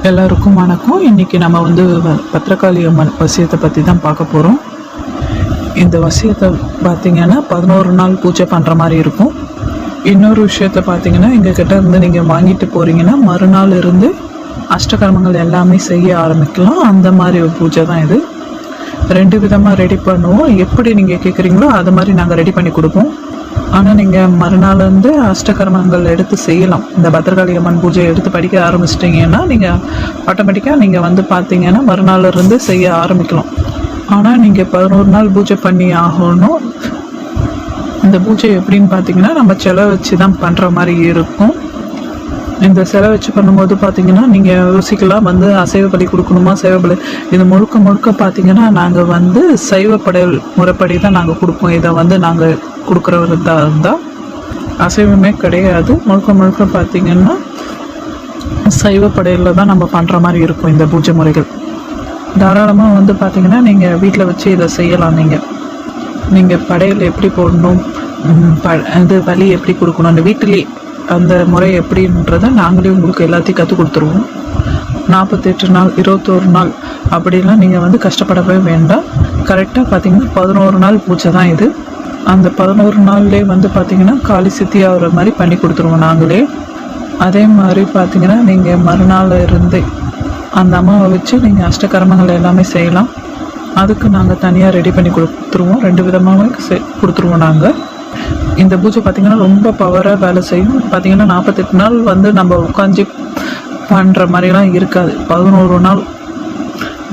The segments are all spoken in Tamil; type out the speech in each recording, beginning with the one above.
எல்லாருக்கும் வணக்கம். இன்னைக்கு நம்ம வந்து பத்திரகாளி அம்மன் வசியத்தை பற்றி தான் பார்க்க போகிறோம். இந்த வசியத்தை பார்த்தீங்கன்னா 11 நாள் பூஜை பண்ணுற மாதிரி இருக்கும். இன்னொரு விஷயத்த பார்த்தீங்கன்னா எங்ககிட்ட இருந்து நீங்கள் வாங்கிட்டு போகிறீங்கன்னா மறுநாள் இருந்து அஷ்டகர்மங்கள் எல்லாமே செய்ய ஆரம்பிக்கலாம். அந்த மாதிரி ஒரு பூஜை தான் இது. 2 விதமாக ரெடி பண்ணுவோம். எப்படி நீங்கள் கேட்குறீங்களோ அது மாதிரி நாங்கள் ரெடி பண்ணி கொடுப்போம். ஆனால் நீங்கள் மறுநாள் வந்து அஷ்டகர்மங்கள் எடுத்து செய்யலாம். இந்த பத்திரகாளி அம்மன் பூஜையை எடுத்து படிக்க ஆரம்பிச்சிட்டிங்கன்னா நீங்கள் ஆட்டோமேட்டிக்காக நீங்கள் வந்து பார்த்தீங்கன்னா மறுநாள் இருந்து செய்ய ஆரம்பிக்கலாம். ஆனால் நீங்கள் 11 நாள் பூஜை பண்ணி ஆகணும். இந்த பூஜை எப்படின்னு பார்த்தீங்கன்னா நம்ம செலவு வச்சு தான் பண்ணுற மாதிரி இருக்கும். இந்த செலவு வச்சு பண்ணும்போது பார்த்தீங்கன்னா நீங்கள் யோசிக்கலாம் வந்து அசைவ பலி கொடுக்கணுமா சைவ பலி. இது முழுக்க பார்த்தீங்கன்னா நாங்கள் வந்து சைவப்படை முறைப்படி தான் நாங்கள் கொடுப்போம். இதை வந்து நாங்கள் கொடுக்குறதா இருந்தால் அசைவமே கிடையாது. முழுக்க பார்த்தீங்கன்னா சைவப்படையில் தான் நம்ம பண்ணுற மாதிரி இருக்கும். இந்த பூஜை முறைகள் தாராளமாக வந்து பார்த்தீங்கன்னா நீங்கள் வீட்டில் வச்சு இதை செய்யலாம். நீங்கள் படையில் எப்படி போடணும், இது வலி எப்படி கொடுக்கணும், அந்த வீட்டிலேயே அந்த முறை எப்படின்றத நாங்களே உங்களுக்கு எல்லாத்தையும் கற்றுக் கொடுத்துருவோம். 48 நாள் 21 நாள் அப்படிலாம் நீங்கள் வந்து கஷ்டப்படவே வேண்டாம். கரெக்டாக பார்த்தீங்கன்னா 11 நாள் பூஜை தான் இது. அந்த 11 நாள்லேயே வந்து பார்த்தீங்கன்னா காளி சித்தி ஆகிற மாதிரி பண்ணி கொடுத்துருவோம் நாங்களே. அதே மாதிரி பார்த்தீங்கன்னா நீங்கள் மறுநாள் இருந்தே அந்த அம்மாவை வச்சு நீங்கள் அஷ்டகர்மங்கள் எல்லாமே செய்யலாம். அதுக்கு நாங்கள் தனியாக ரெடி பண்ணி கொடுத்துருவோம். 2 விதமாகவே கொடுத்துருவோம் நாங்கள். இந்த பூஜை பார்த்திங்கன்னா ரொம்ப பவராக வேலை செய்யும். பார்த்திங்கன்னா 48 நாள் வந்து நம்ம உட்காந்து பண்ணுற மாதிரிலாம் இருக்காது. 11 நாள்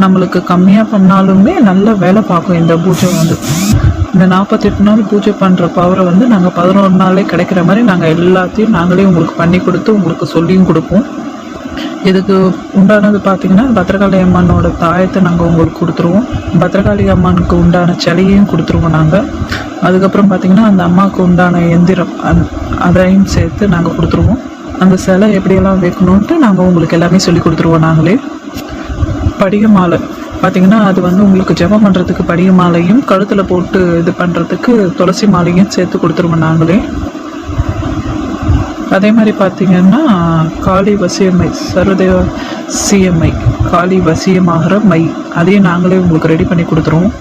நம்மளுக்கு கம்மியாக பண்ணாலுமே நல்ல வேலை பார்க்கும் இந்த பூஜை வந்து. இந்த 48 நாள் பூஜை பண்ணுற பவரை வந்து நாங்கள் 11 நாளே கிடைக்கிற மாதிரி நாங்கள் எல்லாத்தையும் நாங்களே உங்களுக்கு பண்ணி கொடுத்து உங்களுக்கு சொல்லியும் கொடுப்போம். இதுக்கு உண்டானது பார்த்திங்கன்னா பத்திரகாளி அம்மனோட தாயத்தை நாங்கள் உங்களுக்கு கொடுத்துருவோம். பத்திரகாளி அம்மனுக்கு உண்டான சிலையையும் கொடுத்துருவோம் நாங்கள். அதுக்கப்புறம் பார்த்திங்கன்னா அந்த அம்மாவுக்கு உண்டான எந்திரம் அதையும் சேர்த்து நாங்கள் கொடுத்துருவோம். அந்த சிலை எப்படியெல்லாம் வைக்கணுன்ட்டு நாங்கள் உங்களுக்கு எல்லாமே சொல்லி கொடுத்துருவோம் நாங்களே. படிக மாலை பார்த்திங்கன்னா அது வந்து உங்களுக்கு ஜெபம் பண்ணுறதுக்கு படிக மாலையும் கழுத்தில் போட்டு இது பண்ணுறதுக்கு துளசி மாலையும் சேர்த்து கொடுத்துருவோம் நாங்களே. அதே மாதிரி பார்த்திங்கன்னா காளி வசியம்மை சர்வதேவ சிஎம்ஐ காளி வசியமாகிற மை அதையும் நாங்களே உங்களுக்கு ரெடி பண்ணி கொடுத்துருவோம்.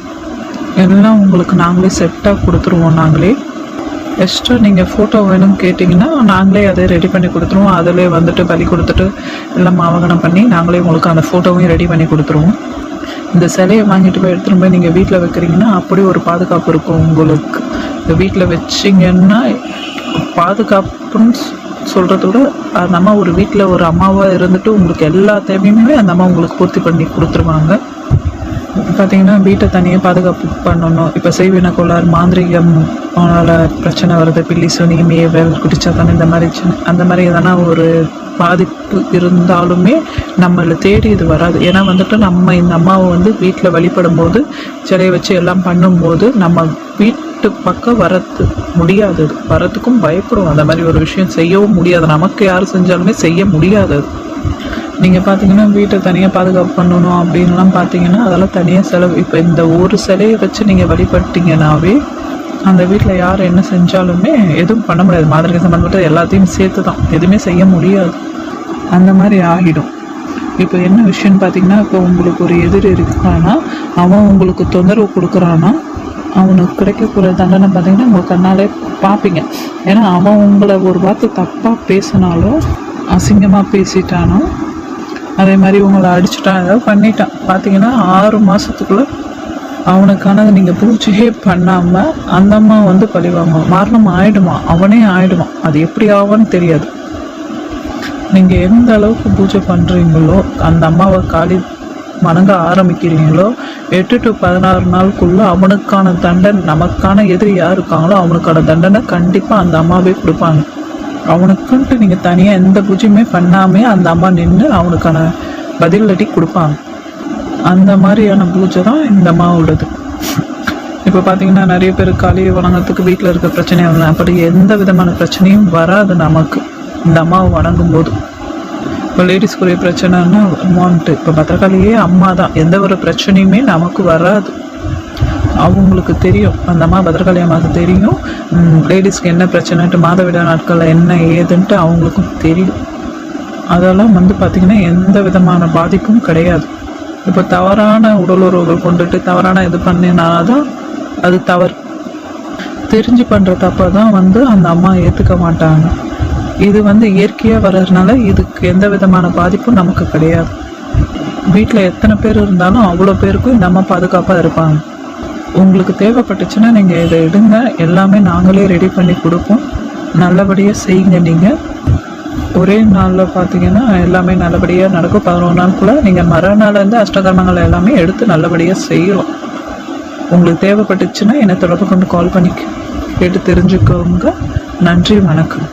எல்லாம் உங்களுக்கு நாங்களே செட்டாக கொடுத்துருவோம் நாங்களே. எக்ஸ்ட்ரா நீங்கள் ஃபோட்டோ வேணும்னு கேட்டிங்கன்னா நாங்களே அதை ரெடி பண்ணி கொடுத்துருவோம். அதிலே வந்துட்டு பலி கொடுத்துட்டு எல்லாம் ஆவகனம் பண்ணி நாங்களே உங்களுக்கு அந்த ஃபோட்டோவையும் ரெடி பண்ணி கொடுத்துருவோம். இந்த சிலையை வாங்கிட்டு போய் எடுத்துகிட்டு போய் நீங்கள் வீட்டில் வைக்கிறீங்கன்னா அப்படி ஒரு பாதுகாப்பு இருக்கும் உங்களுக்கு. இந்த வீட்டில் வச்சிங்கன்னா பாதுகாப்புன்னு சொல்கிறத விட அந்த அம்மா ஒரு வீட்டில் ஒரு அம்மாவாக இருந்துட்டு உங்களுக்கு எல்லா தேவையுமே அந்த அம்மா உங்களுக்கு பூர்த்தி பண்ணி கொடுத்துருவாங்க. பார்த்திங்கன்னா வீட்டை தனியாக பாதுகாப்பு பண்ணணும். இப்போ செய்வின கோளாறு மாந்திரிகம் பிரச்சனை வருது, பில்லி சுனியம் ஏவல் குடிச்சாத்தான் இந்த மாதிரி அந்த மாதிரி எதனா ஒரு பாதிப்பு இருந்தாலுமே நம்மளை தேடி இது வராது. ஏன்னா வந்துட்டு நம்ம இந்த அம்மாவை வந்து வீட்டில் வழிபடும் போது சிலையை வச்சு எல்லாம் பண்ணும்போது நம்ம வீட்டு பக்கம் முடியாது. வரத்துக்கும் பயப்படும். அந்த மாதிரி ஒரு விஷயம் செய்யவும் முடியாது. நமக்கு யார் செஞ்சாலுமே செய்ய முடியாது. நீங்கள் பார்த்தீங்கன்னா வீட்டை தனியாக பாதுகாப்பு பண்ணணும் அப்படின்லாம் பார்த்தீங்கன்னா அதெல்லாம் தனியாக செலவு. இப்போ இந்த ஒரு சிலையை வச்சு நீங்கள் வழிபட்டீங்கன்னாவே அந்த வீட்டில் யார் என்ன செஞ்சாலுமே எதுவும் பண்ண முடியாது. மாதிரி சம்பந்தப்பட்ட எல்லாத்தையும் சேர்த்து தான் எதுவுமே செய்ய முடியாது. அந்த மாதிரி ஆகிடும். இப்போ என்ன விஷயம்னு பார்த்தீங்கன்னா இப்போ உங்களுக்கு ஒரு எதிரி இருக்கான்னா அவன் உங்களுக்கு தொந்தரவு கொடுக்குறான்னா அவனுக்கு கிடைக்கக்கூடிய தண்டனை பார்த்தீங்கன்னா உங்கள் கண்ணாலே பார்ப்பீங்க. ஏன்னா அவன் உங்களை ஒரு வார்த்தை தப்பாக பேசினாலும் அசிங்கமாக பேசிட்டானோ அதே மாதிரி உங்களை அடிச்சுட்டான் ஏதாவது பண்ணிட்டான் பார்த்தீங்கன்னா 6 மாதத்துக்குள்ளே அவனுக்கானது நீங்கள் பூஜையே பண்ணாமல் அந்த அம்மா வந்து பழிவாங்க மரணம் ஆகிடுவான். அவனே ஆகிடுவான். அது எப்படி ஆவான்னு தெரியாது. நீங்கள் எந்த அளவுக்கு பூஜை பண்ணுறீங்களோ அந்த அம்மாவை காளி வணங்க ஆரம்பிக்கிறீங்களோ 8 to 16 நாளுக்குள்ளே அவனுக்கான தண்டனை நமக்கான எதிரி யார் இருக்காங்களோ அவனுக்கான தண்டனை கண்டிப்பாக அந்த அம்மாவே கொடுப்பாங்க. அவனுக்குன்ட்டு நீங்கள் தனியாக எந்த பூஜையுமே பண்ணாமே அந்த அம்மா நின்று அவனுக்கான பதிலடி கொடுப்பாங்க. அந்த மாதிரியான பூஜை தான் இந்த அம்மாவோடது. இப்போ பார்த்தீங்கன்னா நிறைய பேர் காளியை வணங்கத்துக்கு வீட்டில் இருக்க பிரச்சனையும் வரல. அப்படி எந்த விதமான பிரச்சனையும் வராது நமக்கு இந்த அம்மாவை வணங்கும் போது. இப்போ லேடிஸ்க்குரிய பிரச்சனைன்னா அமௌண்ட்டு இப்போ பத்திரகாளியே அம்மா தான். எந்த ஒரு பிரச்சனையுமே நமக்கு வராது. அவங்களுக்கு தெரியும். அந்த அம்மா பத்திரகாளி அம்மாவுக்கு தெரியும் லேடிஸ்க்கு என்ன பிரச்சனைன்ட்டு, மாதவிடா நாட்களில் என்ன ஏதுன்ட்டு அவங்களுக்கும் தெரியும். அதெல்லாம் வந்து பார்த்திங்கன்னா எந்த விதமான பாதிப்பும் கிடையாது. இப்போ தவறான உடலுறவுகள் கொண்டுட்டு தவறான இது பண்ணினாதான் அது தவறு. தெரிஞ்சு பண்ணுற தப்பை தான் வந்து அந்த அம்மா ஏற்றுக்க மாட்டாங்க. இது வந்து இயற்கையாக வர்றதுனால இதுக்கு எந்த விதமான பாதிப்பும் நமக்கு கிடையாது. வீட்டில் எத்தனை பேர் இருந்தாலும் அவ்வளோ பேருக்கும் இந்த அம்மா பாதுகாப்பாக இருப்பாங்க. உங்களுக்கு தேவைப்பட்டுச்சுன்னா நீங்கள் இதை எடுங்க, எல்லாமே நாங்களே ரெடி பண்ணி கொடுப்போம். நல்லபடியாக செய்யுங்க. நீங்கள் ஒரே நாளில் பார்த்தீங்கன்னா எல்லாமே நல்லபடியாக நடக்கும். 11 நாளுக்குள்ளே நீங்கள் மறுநாள்லேருந்து அஷ்டகர்மங்கள் எல்லாமே எடுத்து நல்லபடியாக செய்கிறோம். உங்களுக்கு தேவைப்பட்டுச்சுன்னா என்னை தொடர்பு கொண்டு கால் பண்ணி கேட்டு தெரிஞ்சுக்கோங்க. நன்றி, வணக்கம்.